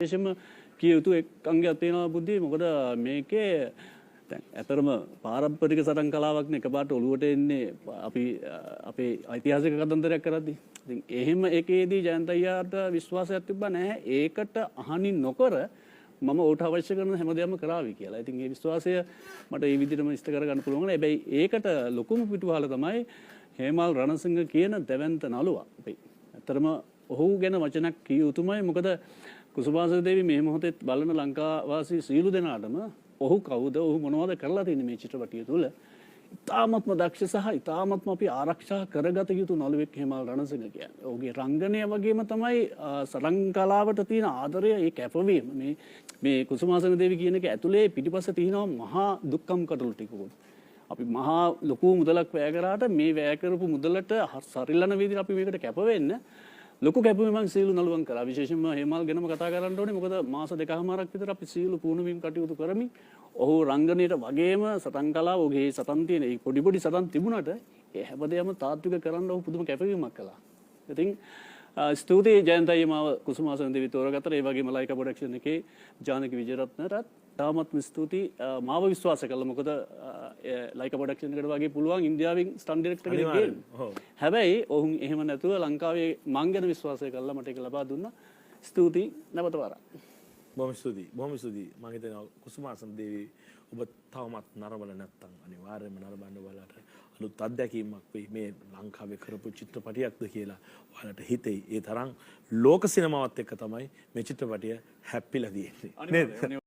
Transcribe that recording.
විශේෂයෙන්ම කිය යුතු එක් අංගයක් තියෙනවා බුද්ධි. මොකද මේකේ දැන් ඇතරම පාරම්පරික සටන් කලාවක්නේ එකපාරට ඔලුවට එන්නේ අපි අපේ ඓතිහාසික කතන්දරයක් කරද්දී. ඉතින් එහෙම එකේදී ජයන්ත අයියාට විශ්වාසයක් තිබ්බා නැහැ. ඒකට අහනි නොකර මම ඕට අවශ්‍ය කරන හැමදේම කරાવી කියලා. ඉතින් ඒ විශ්වාසය මට මේ විදිහටම ඉෂ්ට කරගන්න පුළුවන්. හැබැයි ඒකට ලොකුම පිටුවහල තමයි හේමල් රණසිංහ කියන දෙවන්ත නළුවා. අපි ඇතරම ඔහු ගැන වචනක් කිය යුතුමයි. මොකද කුසුමාස දේවී මේ මොහොතේ බලන ලංකාවාසී සියලු දෙනාටම ඔහු කවුද, ඔහු මොනවද කරලා තියෙන්නේ මේ චිත්‍රපටිය තුළ, ඉතාමත්ම දක්ෂ සහ ඉතාමත්ම අපි ආරක්ෂා කරගත යුතු නළුවෙක් හේමල් රණසිංහ කියන්නේ. ඔහුගේ රංගනය වගේම තමයි සටන් කලාවට තියෙන ආදරය, ඒ කැපවීම. මේ කුසුමාසන දේවී කියන එක ඇතුලේ පිටිපස්ස තියෙනවා මහා දුක්ඛම් කටළු ටිකකුත්. අපි මහා ලොකු මුදලක් වැය කරාට මේ වැය කරපු මුදලට සරිලන විදිහට අපි මේකට කැප වෙන්න ලොකු කැපවීමක් සීලු නළුවන් කරා. විශේෂයෙන්ම හේමල් ගැනම කතා කරන්න ඕනේ. මොකද මාස දෙකමාරක් විතර අපි සීලු පුහුණුවීම් කටයුතු කරමින් ඔහු රංගනයට වගේම සටන් කලාව, ඔහුගේ සටන් තියෙන ඒ පොඩි පොඩි සටන් තිබුණාට ඒ හැමදේම තාත්වික කරන්න ඔහු පුදුම කැපවීමක් කළා. ඉතින් ස්තුතියි ජයන්ත අයියා මාව කුසුමාසන දේවී තෝරගත්තා. ඒ වගේම ලයිකා ප්‍රොඩක්ෂන් එකේ ජානකි විජේරත්නටත් තාමත්ම ස්තුතියි මාව විශ්වාස කළා. මොකද ලයිකා ප්‍රොඩක්ෂන් එකට වගේ පුළුවන් ඉන්දියාවෙන් ස්ටන්ට් ඩිරෙක්ටර් කෙනෙක් ගේන්න. හැබැයි ඔවුන් එහෙම නැතුව ලංකාවේ මං ගැන විශ්වාසය කළා, මට ඒක ලබා දුන්නා. ස්තුතියි නැවත වරක්. බොහොම ස්තුතියි. බොහොම ස්තුතියි. මම හිතනවා කුසුමාසන දේවී ඔබ තවමත් නරඹලා නැත්තම් අනිවාර්යයෙන්ම නරඹන්න බලන්න අලුත් අත්දැකීමක් වෙයි මේ ලංකාවේ කරපු චිත්‍රපටියක්ද කියලා ඔයාලට හිතෙයි. ඒ තරම් ලෝක සිනමාවත් එක්ක තමයි මේ චිත්‍රපටිය හැප්පිලා තියෙන්නේ. නේද?